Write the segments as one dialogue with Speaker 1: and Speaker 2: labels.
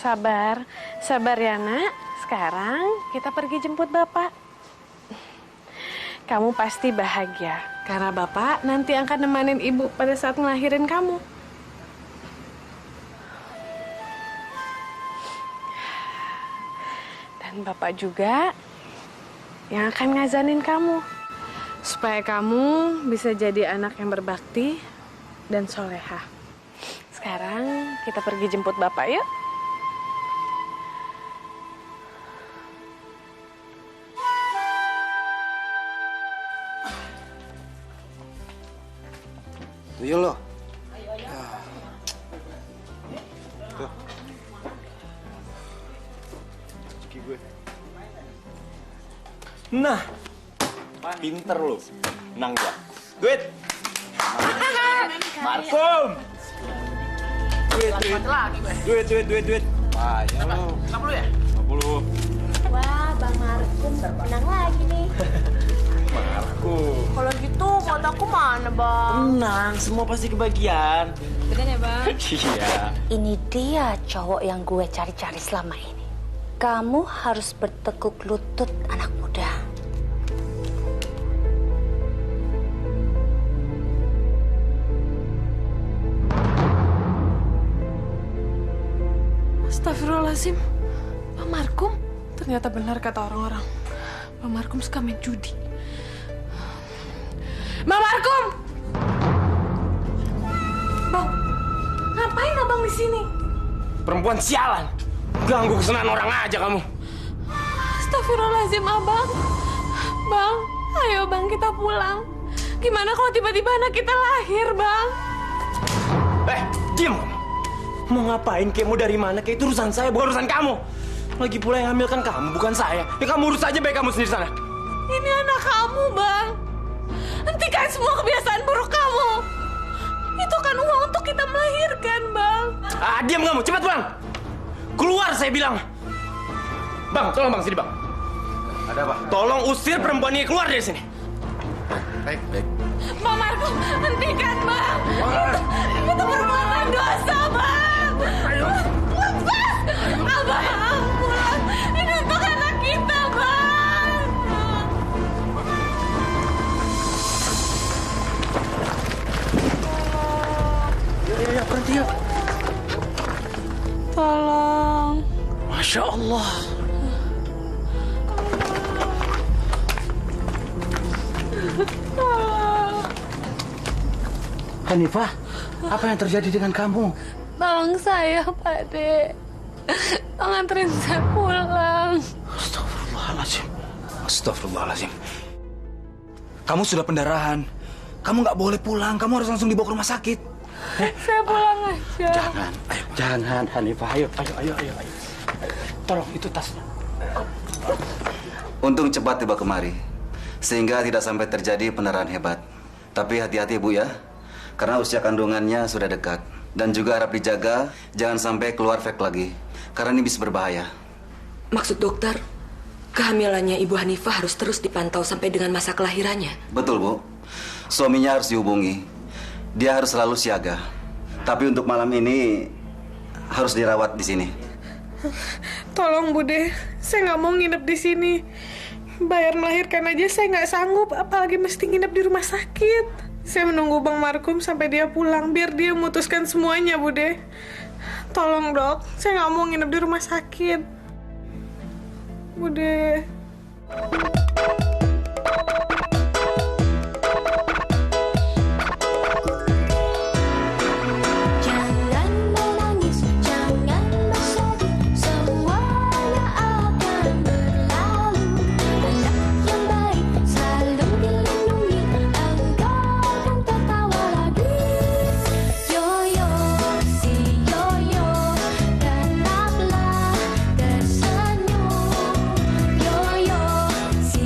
Speaker 1: Sabar, sabar ya nak. Sekarang kita pergi jemput Bapak. Kamu pasti bahagia karena Bapak nanti akan nemanin Ibu pada saat ngelahirin kamu. Dan Bapak juga yang akan ngazanin kamu. Supaya kamu bisa jadi anak yang berbakti dan solehah. Sekarang kita pergi jemput Bapak yuk.
Speaker 2: Tuyul lo. Tuh. Cuci gue.
Speaker 3: Nah, pinter lo. Menang gua. Duit. Markum. Duit. Ayo lo. 50 ya? 50.
Speaker 4: Wah, Bang Markum menang lagi nih.
Speaker 3: Markum.
Speaker 4: Kalau gitu, buat aku mana, Bang?
Speaker 3: Menang, semua pasti kebagian.
Speaker 4: Bener ya, Bang?
Speaker 3: Iya.
Speaker 5: Ini dia cowok yang gue cari-cari selama ini. Kamu harus bertekuk lutut, anak muda.
Speaker 1: Astagfirullahaladzim. Pak Markum, ternyata benar kata orang-orang. Pak Markum suka main judi. Pak Markum! Bang, ngapain abang di sini?
Speaker 3: Perempuan sialan. Ganggu kesenangan orang aja kamu.
Speaker 1: Astagfirullahaladzim, abang. Bang, ayo bang kita pulang. Gimana kalau tiba-tiba anak kita lahir, bang?
Speaker 3: Diam kamu. Mau ngapain? Kayak mau dari mana? Kayak itu urusan saya, bukan urusan kamu. Lagi pula yang hamilkan kamu, bukan saya. Ya kamu urus aja baik kamu sendiri sana.
Speaker 1: Ini anak kamu, bang. Hentikan semua kebiasaan buruk kamu. Itu kan uang untuk kita melahirkan, bang.
Speaker 3: Diam kamu, cepat pulang. Keluar saya bilang. Bang, tolong bang, sini bang.
Speaker 2: Ada apa?
Speaker 3: Tolong usir perempuan ini keluar dari sini.
Speaker 2: Baik.
Speaker 1: Bang Markum, hentikan, bang. Itu perbuatan dosa, bang. Lepas. Abang, pulang. Ini untuk anak kita, bang.
Speaker 3: Ya, berhenti ya.
Speaker 1: Tolong.
Speaker 3: Masya Allah.
Speaker 2: Hanifah, apa yang terjadi dengan kamu?
Speaker 1: Tolong saya, Pak De. Tolong anterin saya pulang.
Speaker 2: Astagfirullahaladzim. Kamu sudah pendarahan. Kamu nggak boleh pulang. Kamu harus langsung dibawa ke rumah sakit.
Speaker 1: Saya pulang aja.
Speaker 2: Jangan, Hanifah. Ayo. Tolong, itu tasnya.
Speaker 6: Untung cepat tiba kemari, sehingga tidak sampai terjadi pendarahan hebat. Tapi hati-hati Bu ya, karena usia kandungannya sudah dekat. Dan juga harap dijaga, jangan sampai keluar fake lagi, karena ini bisa berbahaya.
Speaker 7: Maksud dokter, kehamilannya Ibu Hanifah harus terus dipantau sampai dengan masa kelahirannya.
Speaker 6: Betul Bu, suaminya harus dihubungi. Dia harus selalu siaga. Tapi untuk malam ini, harus dirawat di sini.
Speaker 1: Tolong Bude, saya nggak mau nginep di sini. Bayar melahirkan aja saya nggak sanggup, apalagi mesti nginep di rumah sakit. Saya menunggu Bang Markum sampai dia pulang, biar dia memutuskan semuanya, Bude. Tolong dok, saya nggak mau nginep di rumah sakit. Bude.
Speaker 4: Si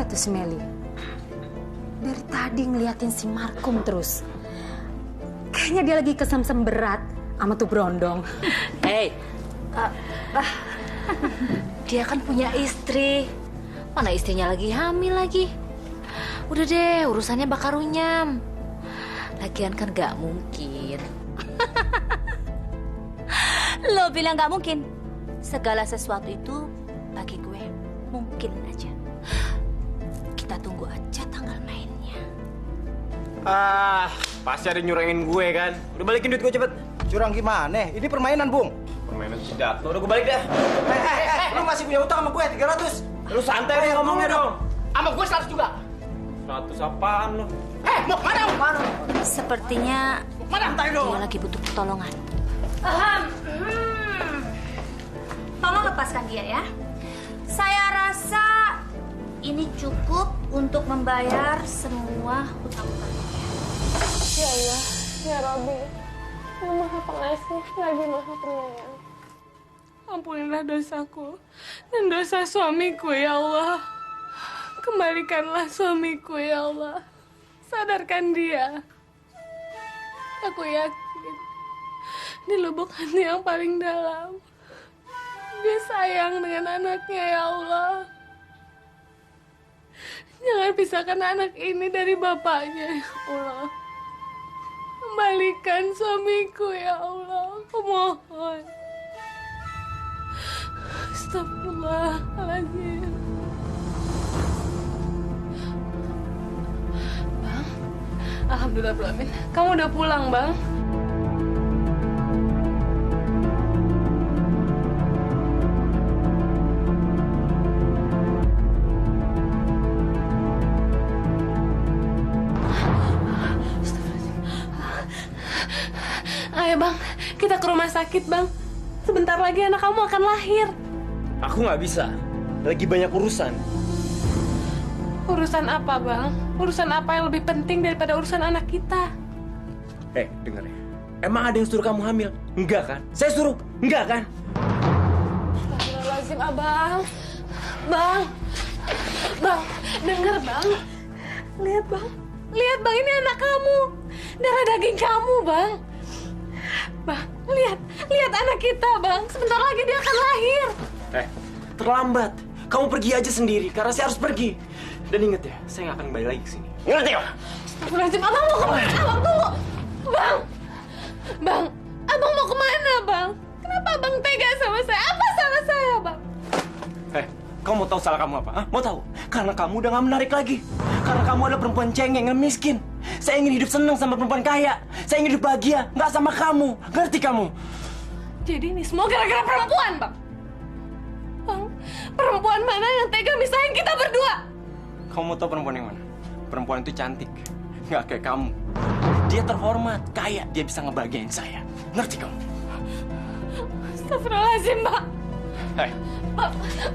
Speaker 8: Lihat tuh si Meli. Dari tadi ngeliatin si Markum terus. Kayaknya dia lagi kesemsem berat sama tuh berondong.
Speaker 5: Hei, dia kan punya istri. Mana istrinya lagi hamil lagi. Udah deh, urusannya bakar runyam. Lagian kan gak mungkin. Lo bilang gak mungkin? Segala sesuatu itu bagi gue mungkin aja. Kita tunggu aja tanggal mainnya.
Speaker 3: Pasti ada nyurangin gue kan. Udah balikin duit gue cepet.
Speaker 2: Curang gimana? Ini permainan, Bung.
Speaker 3: Permainan si Dato. Udah gue balik dah. Lu masih punya utang sama gue 300. Lu santai dong ngomongnya dong.
Speaker 9: Sama gue 100 juga.
Speaker 3: 100 apaan lu?
Speaker 9: Mau kemana? Mana?
Speaker 5: Sepertinya dia lagi butuh pertolongan. Tolong lepaskan dia ya. Saya rasa ini cukup untuk membayar semua hutang-hutangnya.
Speaker 1: Ya Allah, ya Rabbi, Yang Maha Pengasih lagi Maha Penyayang. Ampunilah dosaku dan dosa suamiku ya Allah. Kembalikanlah suamiku ya Allah. Sadarkan dia. Aku yakin di lubuk hati yang paling dalam dia sayang dengan anaknya ya Allah. Jangan pisahkan anak ini dari bapaknya ya Allah. Kembalikan suamiku ya Allah. Aku mohon. Astagfirullahaladzim. Bang, alhamdulillah Amin. Kamu udah pulang, Bang? Ayo Bang, kita ke rumah sakit Bang. Sebentar lagi anak kamu akan lahir.
Speaker 3: Aku nggak bisa. Lagi banyak urusan.
Speaker 1: Urusan apa Bang? Urusan apa yang lebih penting daripada urusan anak kita?
Speaker 3: Dengar ya. Emang ada yang suruh kamu hamil? Enggak kan? Saya suruh? Enggak kan?
Speaker 1: Astagfirullahaladzim Abang. Bang, dengar Bang. Lihat Bang, ini anak kamu. Darah daging kamu Bang. Bang, lihat anak kita Bang. Sebentar lagi dia akan lahir.
Speaker 3: Terlambat. Kamu pergi aja sendiri, karena saya harus pergi. Dan inget ya, saya nggak akan kembali lagi ke sini. Ingat ya?
Speaker 1: Astagfirullahaladzim, Abang mau kemana? Abang tunggu. Bang, Abang mau kemana Bang? Kenapa Abang tega sama saya? Apa salah saya Bang?
Speaker 3: Kamu mau tahu salah kamu apa? Mau tahu? Karena kamu udah nggak menarik lagi. Karena kamu adalah perempuan cengeng yang miskin. Saya ingin hidup senang sama perempuan kaya. Saya ingin hidup bahagia, nggak sama kamu. Ngerti kamu?
Speaker 1: Jadi ini semua gara-gara perempuan, Bang. Bang, perempuan mana yang tega misahin kita berdua?
Speaker 3: Kamu mau tahu perempuan yang mana? Perempuan itu cantik, nggak kayak kamu. Dia terhormat, kaya, dia bisa ngebahagiain saya. Ngerti kamu?
Speaker 1: Astagfirullahaladzim, Pak.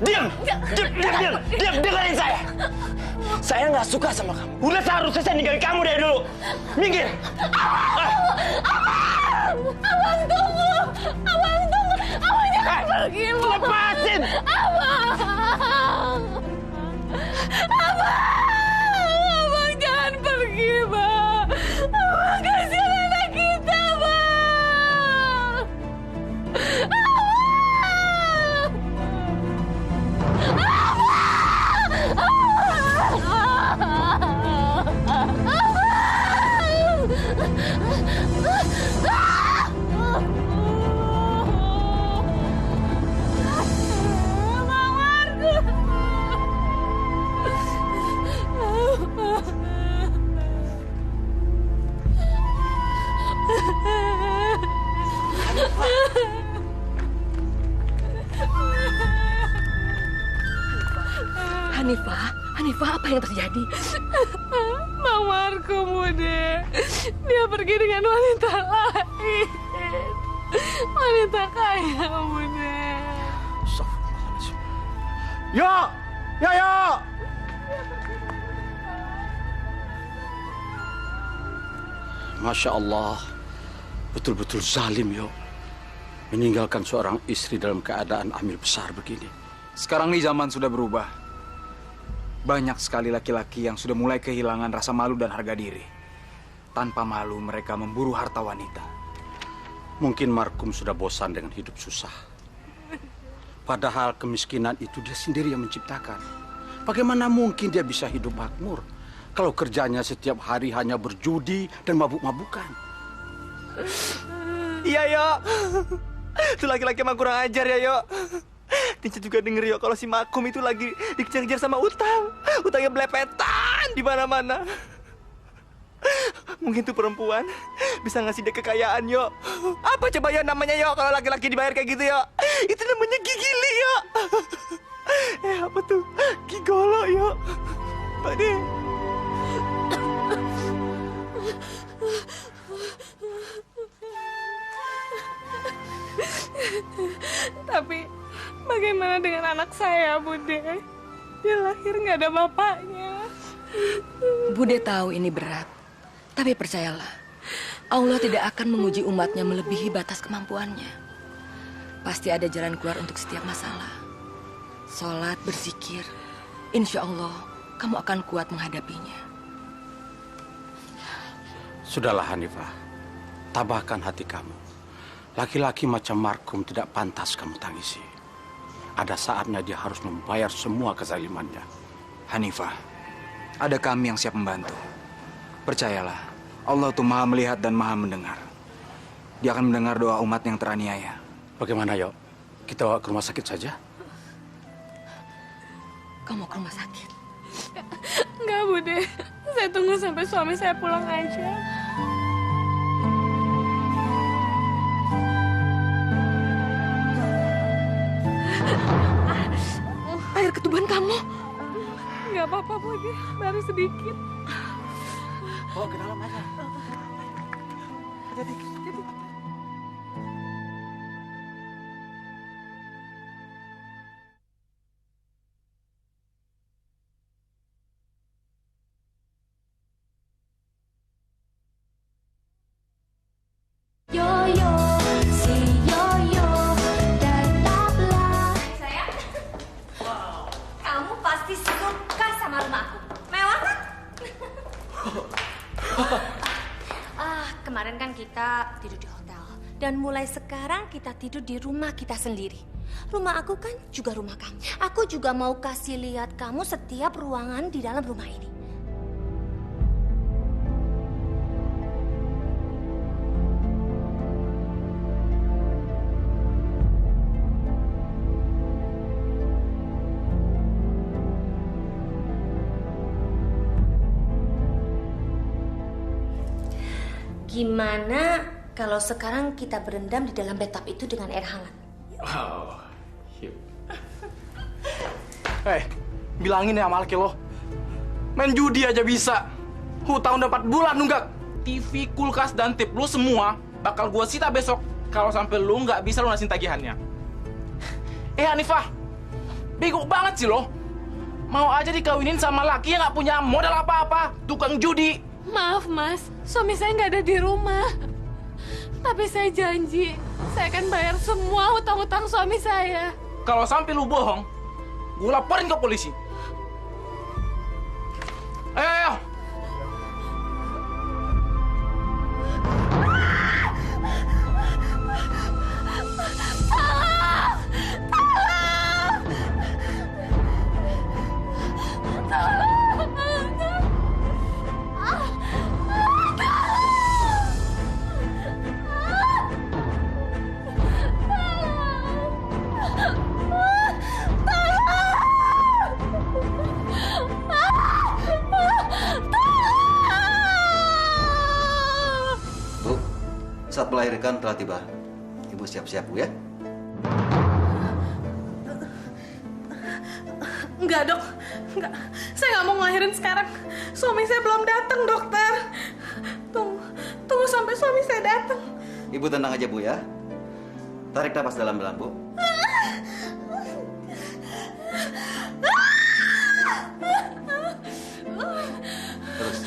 Speaker 3: Diam, dengerin saya. Saya nggak suka sama kamu. Udah seharusnya saya ninggalin kamu dari dulu. Minggir.
Speaker 1: Abang tunggu. Abang jangan pergi.
Speaker 3: Lepasin.
Speaker 1: Abang jangan pergi, Bang. Abang kasihan anak kita, Bang.
Speaker 7: Hanifah, apa yang terjadi?
Speaker 1: Bang Markum, Bude. Dia pergi dengan wanita lain. Wanita kaya, Bude.
Speaker 3: Yo!
Speaker 10: Masya Allah, betul-betul zalim, Yo. Meninggalkan seorang istri dalam keadaan hamil besar begini.
Speaker 2: Sekarang nih zaman sudah berubah. Banyak sekali laki-laki yang sudah mulai kehilangan rasa malu dan harga diri. Tanpa malu mereka memburu harta wanita.
Speaker 10: Mungkin Markum sudah bosan dengan hidup susah. Padahal kemiskinan itu dia sendiri yang menciptakan. Bagaimana mungkin dia bisa hidup makmur kalau kerjanya setiap hari hanya berjudi dan mabuk-mabukan?
Speaker 3: Iya, Yo. Itu laki-laki emang kurang ajar ya, Yo. Tinca juga denger, Yo, kalau si Makum itu lagi dikejar-kejar sama utang. Utangnya belepetan di mana-mana. Mungkin tuh perempuan bisa ngasih dia kekayaan, Yo. Apa coba, Yo, namanya, Yo, kalau laki-laki dibayar kayak gitu, Yo? Itu namanya gigili, Yo. Apa tuh? Gigolo, Yo. Pak deh.
Speaker 1: Tapi bagaimana dengan anak saya, Bude? Dia lahir nggak ada bapaknya.
Speaker 7: Bude tahu ini berat, tapi percayalah, Allah tidak akan menguji umatnya melebihi batas kemampuannya. Pasti ada jalan keluar untuk setiap masalah. Sholat, berzikir, insya Allah kamu akan kuat menghadapinya.
Speaker 10: Sudahlah Hanifah, tabahkan hati kamu. Laki-laki macam Markum tidak pantas kamu tangisi. Ada saatnya dia harus membayar semua kezalimannya.
Speaker 2: Hanifah, ada kami yang siap membantu. Percayalah, Allah itu maha melihat dan maha mendengar. Dia akan mendengar doa umat yang teraniaya.
Speaker 10: Bagaimana, Yo? Kita bawa ke rumah sakit saja?
Speaker 7: Kamu ke rumah sakit?
Speaker 1: Enggak, Bude. Saya tunggu sampai suami saya pulang aja.
Speaker 7: Air ketuban kamu?
Speaker 1: Enggak apa-apa, Bude. Baru sedikit.
Speaker 3: Bawa ke dalam aja. Jadi.
Speaker 4: Yoyo, si Yoyo, tetaplah. Sayang, kamu pasti suka sama rumah aku. Mewah kan? Kemarin kan kita tidur di hotel. Dan mulai sekarang kita tidur di rumah kita sendiri. Rumah aku kan juga rumah kamu. Aku juga mau kasih lihat kamu setiap ruangan di dalam rumah ini. Gimana kalau sekarang kita berendam di dalam bathtub itu dengan air hangat?
Speaker 3: Oh, yuk. Bilangin ya sama laki lo. Main judi aja bisa. Hutang udah 4 bulan nunggak. TV, kulkas, dan tip lu semua bakal gua sita besok. Kalau sampai lu nggak bisa lunasin tagihannya. Hanifah, bego banget sih lo. Mau aja dikawinin sama laki yang nggak punya modal apa-apa. Tukang judi.
Speaker 1: Maaf, Mas. Suami saya nggak ada di rumah. Tapi saya janji, saya akan bayar semua hutang-hutang suami saya.
Speaker 3: Kalau sampai lu bohong, gue laporin ke polisi. Ayo.
Speaker 6: Saat melahirkan telah tiba. Ibu siap-siap, Bu, ya.
Speaker 1: Enggak, Dok. Enggak. Saya nggak mau ngelahirin sekarang. Suami saya belum datang, dokter. Tunggu sampai suami saya datang.
Speaker 6: Ibu tenang aja, Bu, ya. Tarik nafas dalam-dalam, Bu. Terus.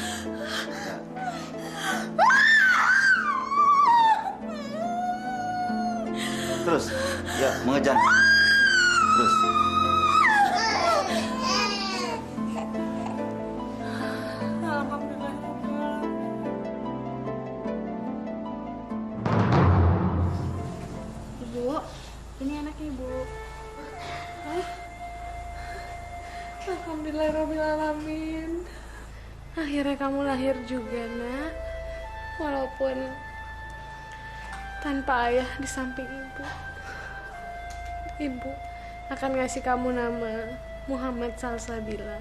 Speaker 6: Terus. Ya, mengejar. Terus.
Speaker 1: Alhamdulillahirrahmanirrahim. Akhirnya kamu lahir juga, nak. Walaupun tanpa ayah di samping ibu. Ibu akan ngasih kamu nama Muhammad Salsabila,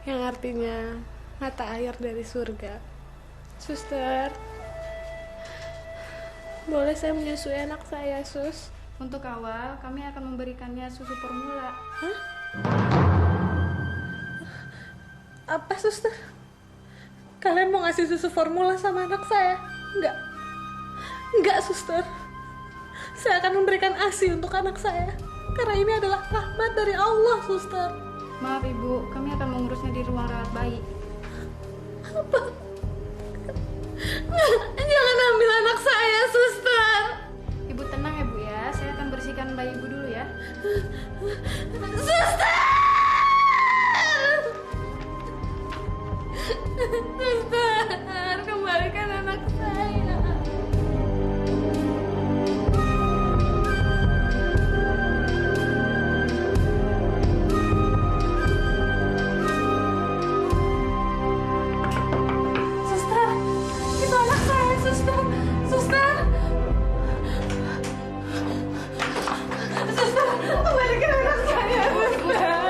Speaker 1: yang artinya mata air dari surga. Suster, boleh saya menyusui anak saya, Sus?
Speaker 11: Untuk awal, kami akan memberikannya susu formula.
Speaker 1: Hah? Apa, Suster? Kalian mau ngasih susu formula sama anak saya? Enggak. Enggak, Suster. Saya akan memberikan ASI untuk anak saya. Karena ini adalah rahmat dari Allah, Suster.
Speaker 11: Maaf, Ibu. Kami akan mengurusnya di ruang rawat bayi.
Speaker 1: Apa? Jangan ambil anak saya, Suster.
Speaker 11: Ibu tenang ya, Bu ya. Saya akan bersihkan bayi Ibu dulu ya.
Speaker 1: Suster! Suster, kembalikan anak saya. Suster, itu anak saya, Suster. Suster. Suster, kembalikan anak saya, Suster.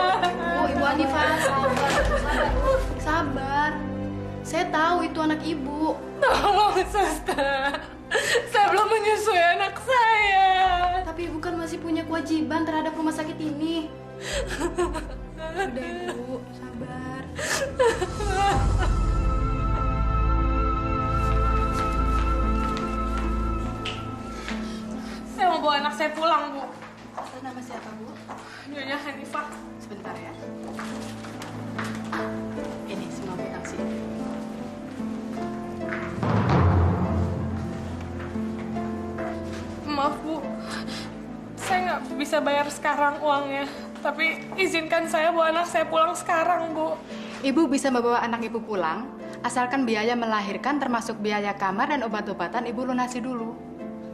Speaker 11: Ibu Hanifah, sabar. Sabar. Saya tahu itu anak Ibu.
Speaker 1: Tolong, Suster. Saya belum menyusui anak saya.
Speaker 11: Tapi Ibu kan masih punya kewajiban terhadap rumah sakit ini. Udah, Ibu. Sabar.
Speaker 1: Saya mau bawa anak saya pulang, Bu.
Speaker 11: Nama siapa, Bu?
Speaker 1: Nyonya Hanifah.
Speaker 11: Sebentar ya. Ini semua akuntansi.
Speaker 1: Maaf, Bu. Saya nggak bisa bayar sekarang uangnya. Tapi izinkan saya bawa anak saya pulang sekarang, Bu.
Speaker 11: Ibu bisa membawa anak Ibu pulang, asalkan biaya melahirkan termasuk biaya kamar dan obat-obatan Ibu lunasi dulu.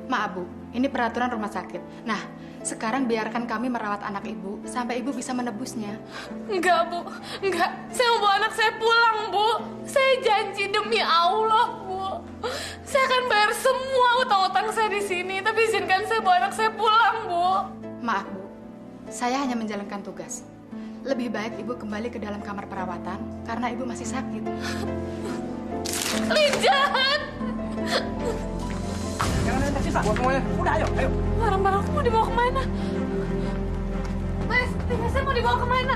Speaker 11: Maaf, Bu. Ini peraturan rumah sakit. Nah, sekarang biarkan kami merawat anak Ibu sampai Ibu bisa menebusnya.
Speaker 1: Enggak, Bu. Enggak. Saya mau bawa anak saya pulang, Bu. Saya janji demi Allah, Bu. Saya akan bayar semua utang-utang saya di sini. Tapi izinkan saya bawa anak saya pulang, Bu.
Speaker 11: Maaf, Bu. Saya hanya menjalankan tugas. Lebih baik Ibu kembali ke dalam kamar perawatan karena Ibu masih sakit.
Speaker 1: Jahat!
Speaker 9: Jangan ada tersisa, bawa semuanya. Udah, ayo, ayo.
Speaker 1: Barang-barangku mau dibawa kemana? Mas, tinggal saya mau dibawa kemana?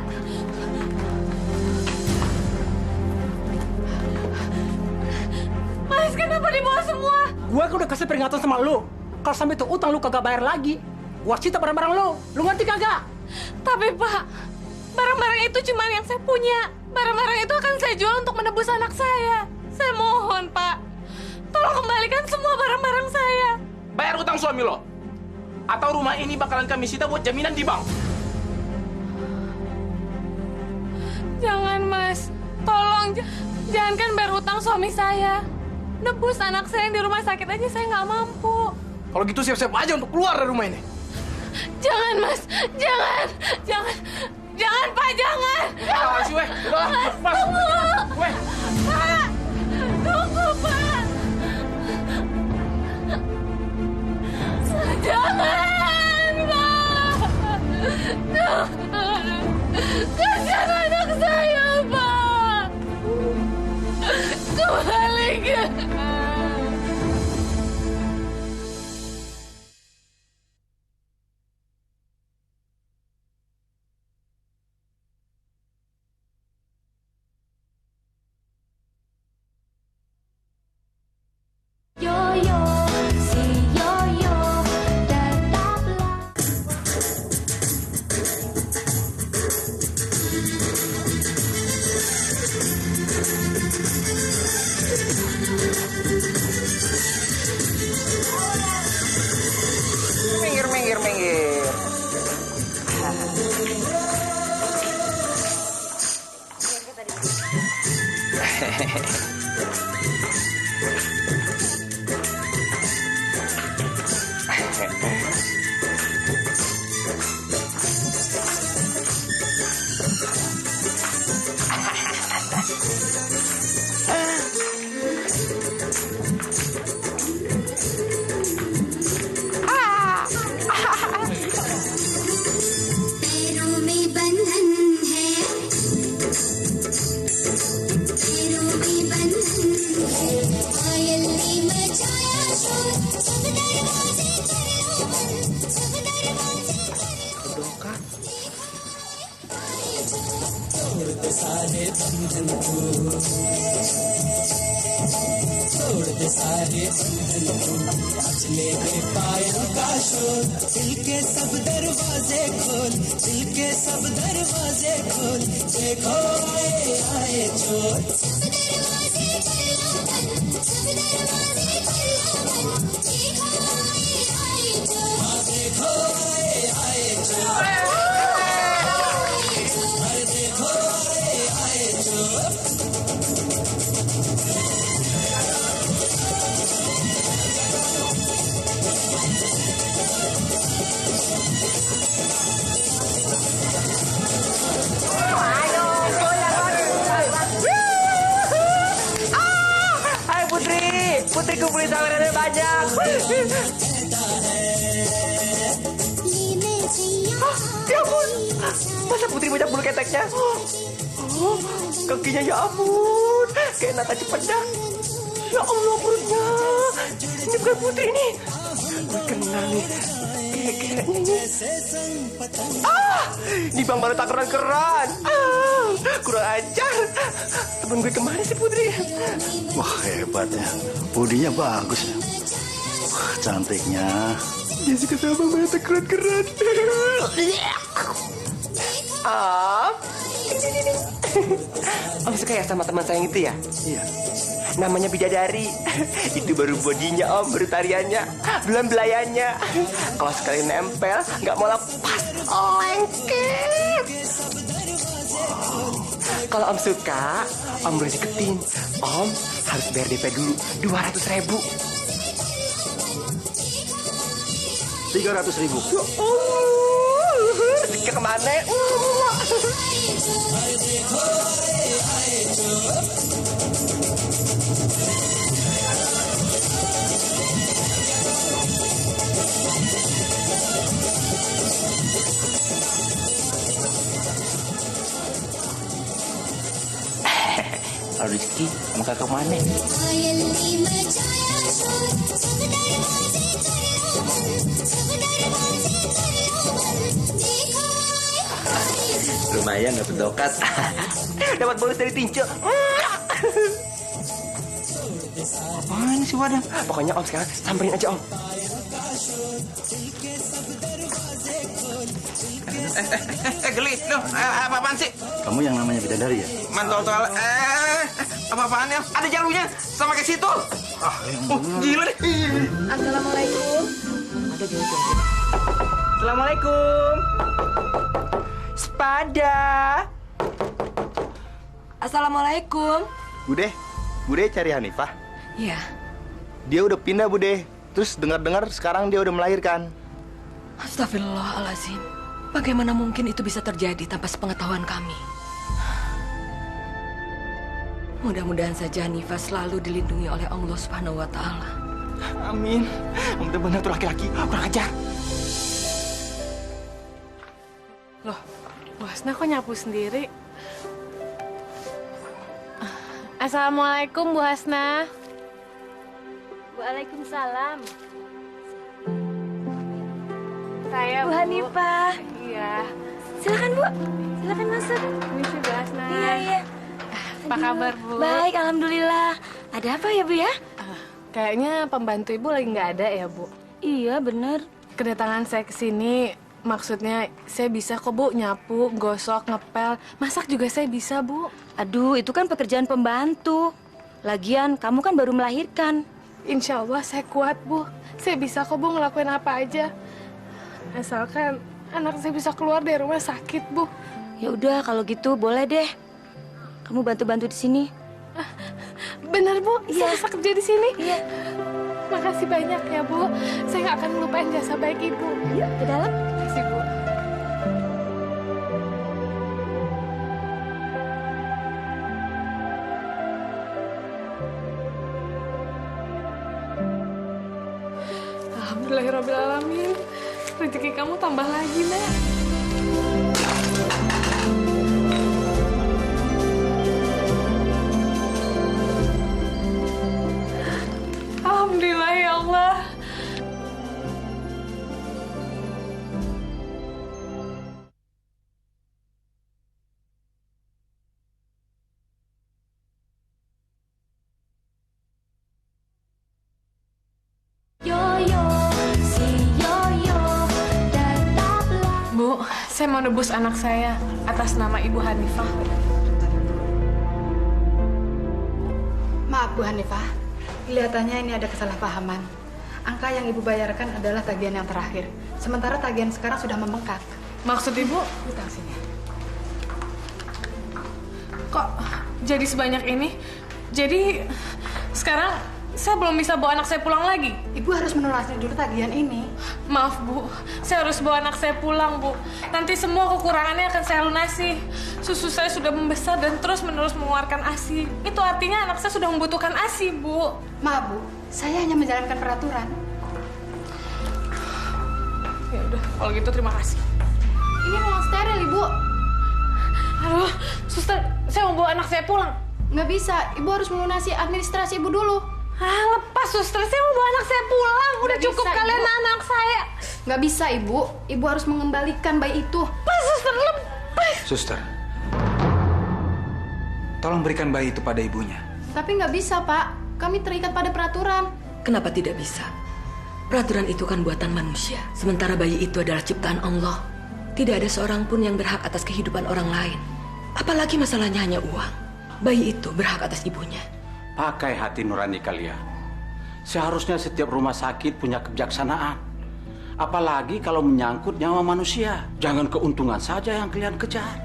Speaker 1: Mas, kenapa dibawa semua?
Speaker 9: Gua kan udah kasih peringatan sama lu. Kalau sampai tuh utang lu kagak bayar lagi, gua sita barang-barang lu. Lu ngerti kagak?
Speaker 1: Tapi, Pak, barang-barang itu cuma yang saya punya. Barang-barang itu akan saya jual untuk menebus anak saya. Saya mohon, Pak. Tolong kembalikan semua barang-barang saya.
Speaker 9: Bayar utang suami lo. Atau rumah ini bakalan kami sita buat jaminan di bank.
Speaker 1: Jangan, Mas. Tolong, jangankan bayar utang suami saya. Nebus anak saya yang di rumah sakit aja saya nggak mampu.
Speaker 9: Kalau gitu siap-siap aja untuk keluar dari rumah ini.
Speaker 1: Jangan, Mas. Jangan. Jangan. Jangan, Pak. Jangan.
Speaker 9: Ayo, sih, weh. Udahlah,
Speaker 1: Mas, tunggu.
Speaker 9: Weh.
Speaker 1: Pak. Tunggu, Pak. Jangan, Pak. Jangan. Kasihan anak saya, Pak. Kembalikan.
Speaker 4: Yoyo, si Yoyo, tetaplah.
Speaker 3: Minggir, minggir, minggir. Putri kumpulin sawerannya banyak. Ya ampun, masa Putri banyak bulu keteknya? Kakinya ya ampun, kayak Nataji pedang. Ya Allah perutnya, ini bukan Putri nih. Gue kenal nih, kayaknya ini. Ini bang baru tak keren-keren. Kurang ajar. Temen gue kemana sih Putri?
Speaker 12: Wah hebatnya, bodinya bagus ya. Wah cantiknya.
Speaker 3: Jessica sama bang baru tak keren-keren. Om suka ya sama teman saya yang itu ya?
Speaker 12: Iya.
Speaker 3: Namanya Bidadari. Itu baru bodinya om, baru tariannya, belum belayannya. Kalau sekali nempel, nggak mau lepas. Lengket. Kalau om suka, om boleh deketin. Om harus bayar DP dulu 200.000.
Speaker 12: 300.000.
Speaker 3: Rezeki kemana? Kalau rezeki sama kakak mana?
Speaker 13: Lumayan dapat dokat.
Speaker 3: Dapat bonus dari Tinco. Apaan sih wadah? Pokoknya om sekarang samperin aja om.
Speaker 13: Geli, loh, apa-apaan sih?
Speaker 12: Kamu yang namanya Bidadari ya?
Speaker 13: Mantau soal, apa-apaan ya? Ada jalurnya, sama kayak situ. Gila deh.
Speaker 1: Assalamualaikum.
Speaker 3: Ada jalur. Assalamualaikum. Sepada.
Speaker 7: Assalamualaikum.
Speaker 14: Bude cari Hanifah.
Speaker 7: Iya.
Speaker 14: Dia udah pindah, Bude. Terus dengar-dengar sekarang dia udah melahirkan.
Speaker 7: Astagfirullahaladzim. Bagaimana mungkin itu bisa terjadi tanpa sepengetahuan kami? Mudah-mudahan saja Hanifah selalu dilindungi oleh Allah Subhanahu wa Ta'ala.
Speaker 3: Amin. Mudah-mudahan tuh laki-laki kurang ajar.
Speaker 1: Loh, Bu Hasna kok nyapu sendiri? Assalamualaikum, Bu Hasna.
Speaker 15: Waalaikumsalam.
Speaker 1: Saya
Speaker 15: Bu Hanifah.
Speaker 1: Iya.
Speaker 15: Silakan, Bu. Silakan masuk.
Speaker 1: Misi Bu Hasna.
Speaker 15: Iya.
Speaker 1: Apa kabar, Bu?
Speaker 15: Baik, alhamdulillah. Ada apa ya, Bu ya?
Speaker 1: Kayaknya pembantu Ibu lagi nggak ada ya, Bu?
Speaker 15: Iya, bener.
Speaker 1: Kedatangan saya ke sini maksudnya saya bisa kok, Bu, nyapu, gosok, ngepel, masak juga saya bisa, Bu.
Speaker 15: Aduh, itu kan pekerjaan pembantu. Lagian, kamu kan baru melahirkan.
Speaker 1: Insya Allah saya kuat, Bu. Saya bisa kok, Bu, ngelakuin apa aja. Asalkan anak saya bisa keluar dari rumah sakit, Bu.
Speaker 15: Ya udah, kalau gitu boleh deh. Kamu bantu-bantu di sini.
Speaker 1: Benar, Bu. Saya bisa kerja di sini.
Speaker 15: Iya.
Speaker 1: Makasih banyak ya, Bu. Saya nggak akan melupain jasa baik Ibu.
Speaker 15: Yuk, ke dalam.
Speaker 1: Makasih, Bu. Alhamdulillahirrahmanirrahim. Rezeki kamu tambah lagi, Nak. Alhamdulillah ya Allah. Bu, saya mau nebus anak saya atas nama Ibu Hanifah.
Speaker 11: Maaf Bu Hanifah, kelihatannya ini ada kesalahpahaman. Angka yang Ibu bayarkan adalah tagihan yang terakhir. Sementara tagihan sekarang sudah membengkak.
Speaker 1: Maksud Ibu?
Speaker 11: Utang sini.
Speaker 1: Kok jadi sebanyak ini? Jadi sekarang saya belum bisa bawa anak saya pulang lagi.
Speaker 11: Ibu harus melunasi dulu tagihan ini.
Speaker 1: Maaf Bu, saya harus bawa anak saya pulang Bu. Nanti semua kekurangannya akan saya lunasi. Susu saya sudah membesar dan terus-menerus mengeluarkan ASI. Itu artinya anak saya sudah membutuhkan ASI Bu.
Speaker 11: Maaf Bu, saya hanya menjalankan peraturan.
Speaker 1: Ya udah, kalau gitu terima kasih.
Speaker 11: Ini ruang steril Ibu.
Speaker 1: Aduh, suster, saya mau bawa anak saya pulang.
Speaker 11: Nggak bisa, Ibu harus melunasi administrasi Ibu dulu.
Speaker 1: Lepas suster, saya mau bawa anak saya pulang. Udah
Speaker 11: Nggak
Speaker 1: cukup
Speaker 11: bisa,
Speaker 1: kalian
Speaker 11: Ibu.
Speaker 1: anak saya.
Speaker 11: Nggak bisa Ibu, Ibu harus mengembalikan bayi itu.
Speaker 1: Lepas suster, lepas.
Speaker 2: Suster, tolong berikan bayi itu pada ibunya.
Speaker 11: Tapi nggak bisa Pak, kami terikat pada peraturan.
Speaker 7: Kenapa tidak bisa? Peraturan itu kan buatan manusia. Sementara bayi itu adalah ciptaan Allah. Tidak ada seorang pun yang berhak atas kehidupan orang lain. Apalagi masalahnya hanya uang. Bayi itu berhak atas ibunya.
Speaker 10: Pakai hati nurani kalian. Seharusnya setiap rumah sakit punya kebijaksanaan. Apalagi kalau menyangkut nyawa manusia. Jangan keuntungan saja yang kalian kejar.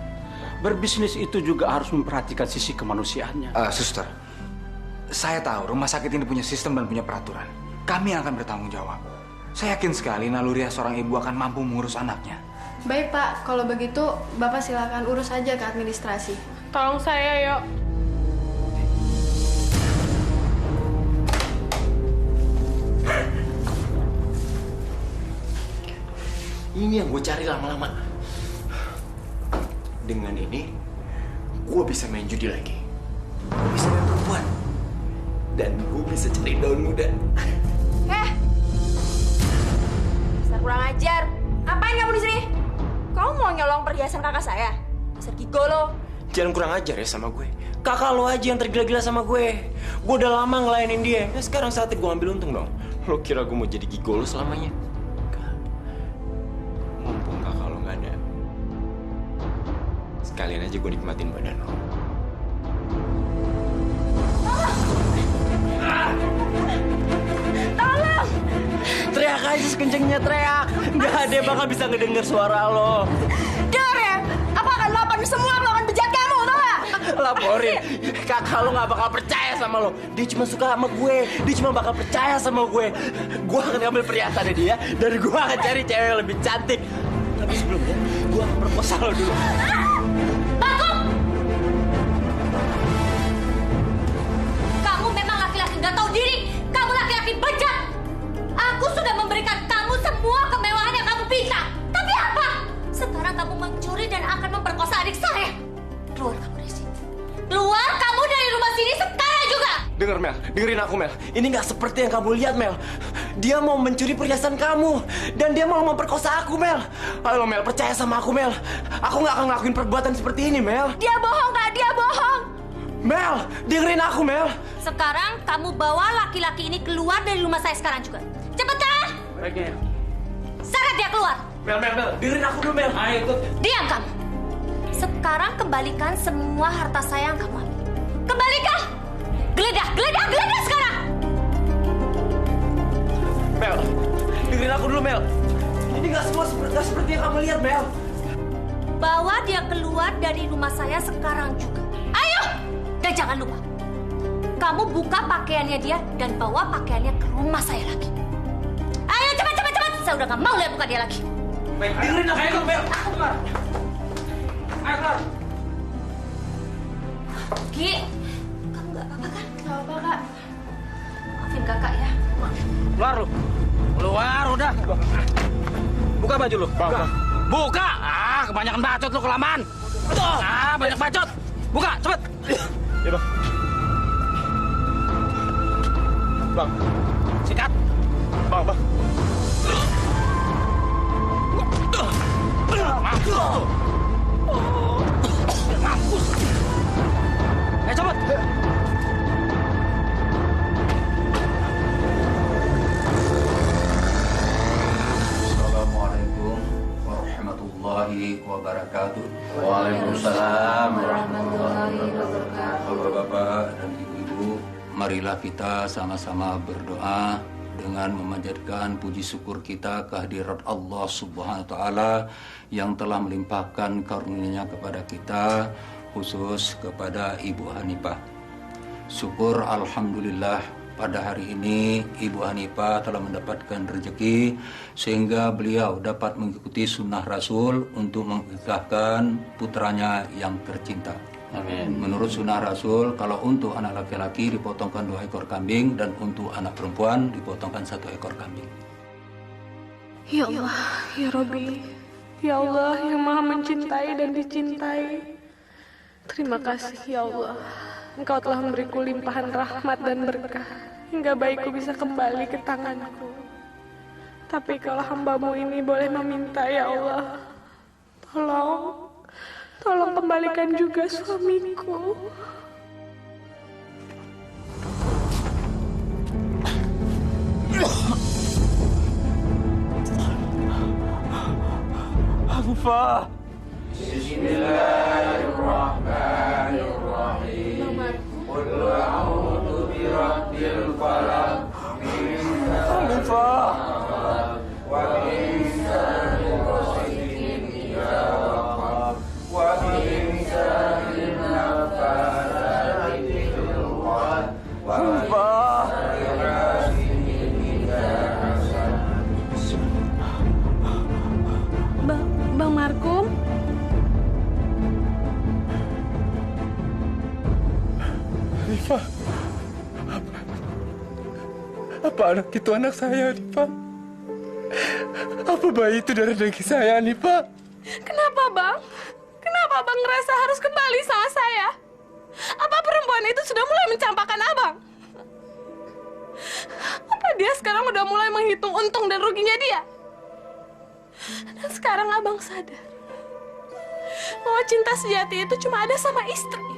Speaker 10: Berbisnis itu juga harus memperhatikan sisi kemanusiaannya.
Speaker 2: Suster, saya tahu rumah sakit ini punya sistem dan punya peraturan. Kami akan bertanggung jawab. Saya yakin sekali naluriah seorang ibu akan mampu mengurus anaknya.
Speaker 11: Baik Pak, kalau begitu Bapak silakan urus saja ke administrasi.
Speaker 1: Tolong saya, yuk.
Speaker 3: Ini yang gue cari lama-lama. Dengan ini, gue bisa main judi lagi. Gue bisa main perempuan. Dan gue bisa cari daun muda.
Speaker 15: Dasar kurang ajar. Ngapain kamu di sini? Kamu mau nyolong perhiasan kakak saya? Dasar gigolo.
Speaker 3: Jangan kurang ajar ya sama gue. Kakak lo aja yang tergila-gila sama gue. Gue udah lama ngelayanin dia. Ya sekarang saatnya gue ambil untung dong. Lo kira gue mau jadi gigolo selamanya? Mumpung kakak lo nggak ada, sekalian aja gue nikmatin badan lo.
Speaker 15: Tolong!
Speaker 3: Teriak aja sekencengnya teriak. Nggak ada yang bakal bisa ngedenger suara lo.
Speaker 15: Dengar ya, aku akan laporin semua melakukan bejat kamu, tau gak?
Speaker 3: Laporin. Kakak lo nggak bakal percaya sama lo. Dia cuma suka sama gue. Dia cuma bakal percaya sama gue. Gue akan ngambil perhiasannya dia dan gue akan cari cewek yang lebih cantik. Tapi sebelumnya, gue akan perkosa lo dulu.
Speaker 4: Bagus! Kamu memang laki-laki nggak tahu diri. Kamu laki-laki bejat. Aku sudah memberikan kamu semua kemewahan yang kamu minta. Tapi apa? Sekarang kamu mencuri dan akan memperkosa adik saya. Keluar kamu dari sini. Keluar kamu dari rumah sini sekarang juga.
Speaker 3: Dengar Mel, dengerin aku Mel. Ini nggak seperti yang kamu lihat Mel. Dia mau mencuri perhiasan kamu dan dia mau memperkosa aku Mel. Ayo Mel, percaya sama aku Mel. Aku nggak akan ngelakuin perbuatan seperti ini Mel.
Speaker 15: Dia bohong, Kak. Dia bohong.
Speaker 3: Mel, dengerin aku Mel.
Speaker 4: Sekarang kamu bawa laki-laki ini keluar dari rumah saya sekarang juga. Cepetan!
Speaker 3: Baiknya.
Speaker 4: Seret dia keluar.
Speaker 3: Mel, dengerin aku dulu Mel. Ayo ikut.
Speaker 4: Diam kamu. Sekarang kembalikan semua harta saya yang kamu ambil. Kembalikan! Geledah sekarang!
Speaker 3: Mel, dengerin aku dulu Mel. Ini nggak seperti yang kamu lihat Mel.
Speaker 4: Bawa dia keluar dari rumah saya sekarang juga. Ayo! Dan jangan lupa, kamu buka pakaiannya dia dan bawa pakaiannya ke rumah saya lagi. Ayo cepat! Saya udah nggak mau lihat muka dia lagi.
Speaker 3: Baik, dengerin aku dulu Mel. Ayo keluar.
Speaker 4: Ki, kamu nggak apa-apa kan?
Speaker 11: Nggak apa-apa Kak.
Speaker 4: Maafin kakak ya.
Speaker 3: Keluar lu.
Speaker 10: Keluar udah. Buka baju lu. Buka. Buka. Ah, kebanyakan bacot lu kelamaan. Ah, banyak bacot. Buka, cepet.
Speaker 3: Ya, Bang. Bang.
Speaker 10: Sikat.
Speaker 3: Bang.
Speaker 10: Mampus. Mampus. Cepet.
Speaker 6: Assalamualaikum warahmatullahi wabarakatuh.
Speaker 10: Waalaikumsalam warahmatullahi wabarakatuh.
Speaker 6: Bapak-bapak dan ibu-ibu, marilah kita sama-sama berdoa dengan memanjatkan puji syukur kita kehadirat Allah Subhanahu wa taala yang telah melimpahkan karunia-Nya kepada kita, khusus kepada Ibu Hanifah. Syukur alhamdulillah pada hari ini Ibu Hanifah telah mendapatkan rezeki sehingga beliau dapat mengikuti sunnah Rasul untuk mengikahkan putranya yang tercinta.
Speaker 10: Amin.
Speaker 6: Menurut sunnah Rasul, kalau untuk anak laki-laki dipotongkan 2 ekor kambing dan untuk anak perempuan dipotongkan 1 ekor kambing.
Speaker 1: Ya Allah, ya Robbi, ya Allah yang maha mencintai dan dicintai. Terima kasih ya Allah, Engkau telah memberiku limpahan rahmat dan berkah hingga bayiku bisa kembali ke tanganku. Tapi kalau hambamu ini boleh meminta ya Allah, tolong kembalikan juga suamiku.
Speaker 3: Hanifah.
Speaker 16: Bismillahirrahmanirrahim. Qul a'udzu birabbil falaq min syarri ma khalaq wa min syarri ghasiqin idza waqab wa min syarri naffasati fil 'uqad wa min syarri hasidin idza hasad.
Speaker 1: Bang Markum?
Speaker 3: Hanifah, apa anak itu anak saya, Hanifah? Apa bayi itu darah daging saya, Hanifah?
Speaker 1: Kenapa bang? Kenapa abang ngerasa harus kembali sama saya? Apa perempuan itu sudah mulai mencampakkan abang? Apa dia sekarang udah mulai menghitung untung dan ruginya dia? Dan sekarang abang sadar bahwa cinta sejati itu cuma ada sama istri.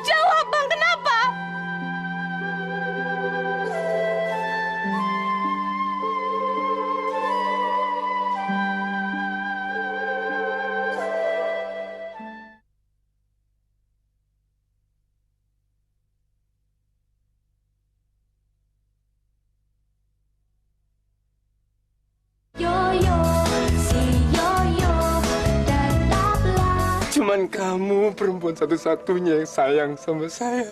Speaker 1: Jawab bang, kenapa?
Speaker 3: Cuman kamu perempuan satu-satunya yang sayang sama saya.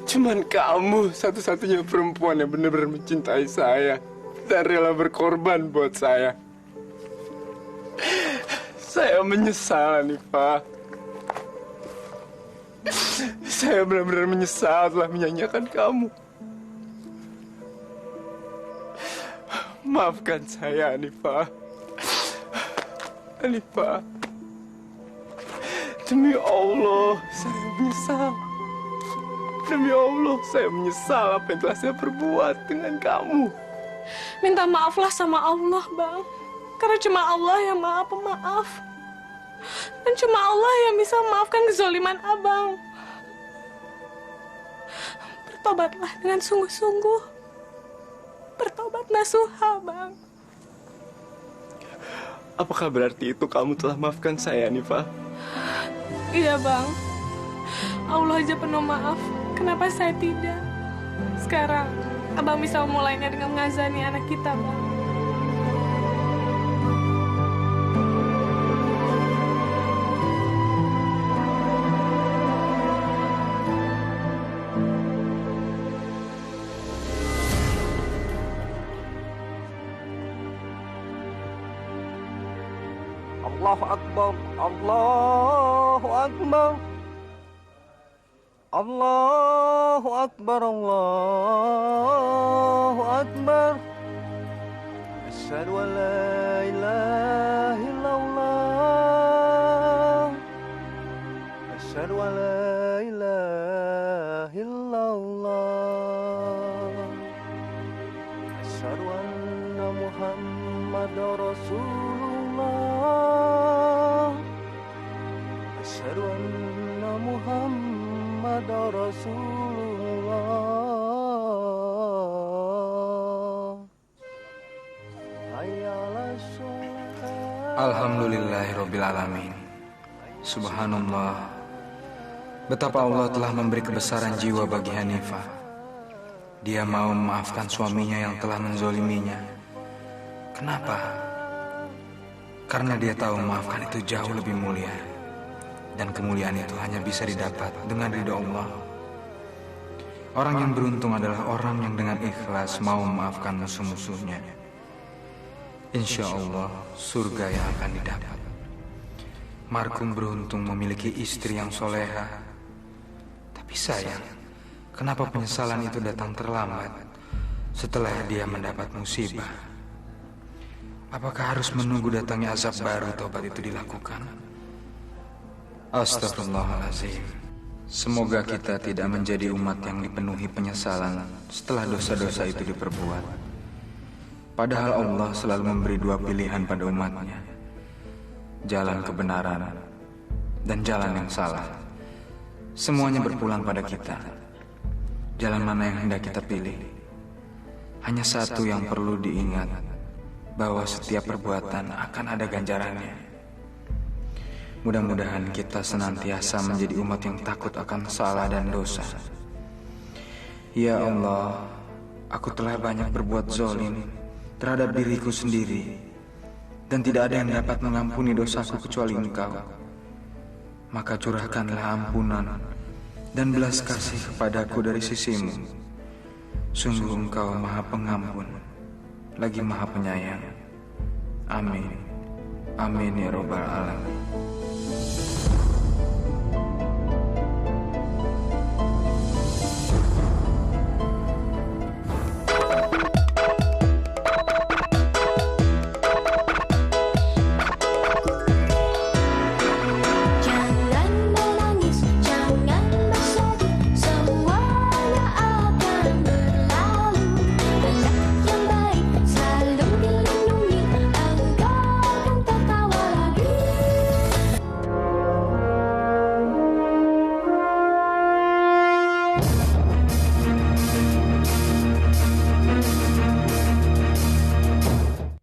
Speaker 3: Cuman kamu satu-satunya perempuan yang benar-benar mencintai saya dan rela berkorban buat saya. Saya menyesal, Hanifah. Saya benar-benar menyesal telah menyanyiakan kamu. Maafkan saya, Hanifah. Hanifah. Demi Allah, saya menyesal. Demi Allah, saya menyesal apa yang telah saya perbuat dengan kamu.
Speaker 1: Minta maaflah sama Allah, Bang. Karena cuma Allah yang maha pemaaf. Dan cuma Allah yang bisa memaafkan kezaliman Abang. Bertobatlah dengan sungguh-sungguh. Bertobat nasuha, Bang.
Speaker 3: Apakah berarti itu kamu telah maafkan saya, Hanifah?
Speaker 1: Iya, Bang. Allah aja penuh maaf. Kenapa saya tidak? Sekarang, Abang bisa memulainya dengan mengazani anak kita, Bang.
Speaker 13: Allahu Akbar, Allahu Akbar,
Speaker 16: Allahu Akbar, Allahu Akbar. Asyhadu an la ilaha illallah. Asyhadu an la ilaha illallah. Asyhadu anna Muhammadar Rasulullah. Asyhadu anna Muhammadar Rasulullah.
Speaker 2: Alhamdulillahirrabbilalamin. Subhanallah. Betapa Allah telah memberi kebesaran jiwa bagi Hanifah. Dia mau memaafkan suaminya yang telah menzoliminya. Kenapa? Karena dia tahu memaafkan itu jauh lebih mulia. Dan kemuliaan itu hanya bisa didapat dengan ridha Allah. Orang yang beruntung adalah orang yang dengan ikhlas mau memaafkan musuh-musuhnya. Insya Allah surga yang akan didapat. Markum beruntung memiliki istri yang soleha. Tapi sayang, kenapa penyesalan itu datang terlambat setelah dia mendapat musibah? Apakah harus menunggu datangnya azab baru taubat itu dilakukan? Astagfirullahaladzim. Semoga kita tidak menjadi umat yang dipenuhi penyesalan setelah dosa-dosa itu diperbuat. Padahal Allah selalu memberi dua pilihan pada umatnya. Jalan kebenaran dan jalan yang salah. Semuanya berpulang pada kita. Jalan mana yang hendak kita pilih? Hanya satu yang perlu diingat, bahwa setiap perbuatan akan ada ganjarannya. Mudah-mudahan kita senantiasa menjadi umat yang takut akan salah dan dosa. Ya Allah, aku telah banyak berbuat zalim terhadap diriku sendiri, dan tidak ada yang dapat mengampuni dosaku kecuali Engkau. Maka curahkanlah ampunan dan belas kasih kepadaku dari sisimu. Sungguh Engkau Maha Pengampun, lagi Maha Penyayang. Amin. Amin ya Rabbal Alamin.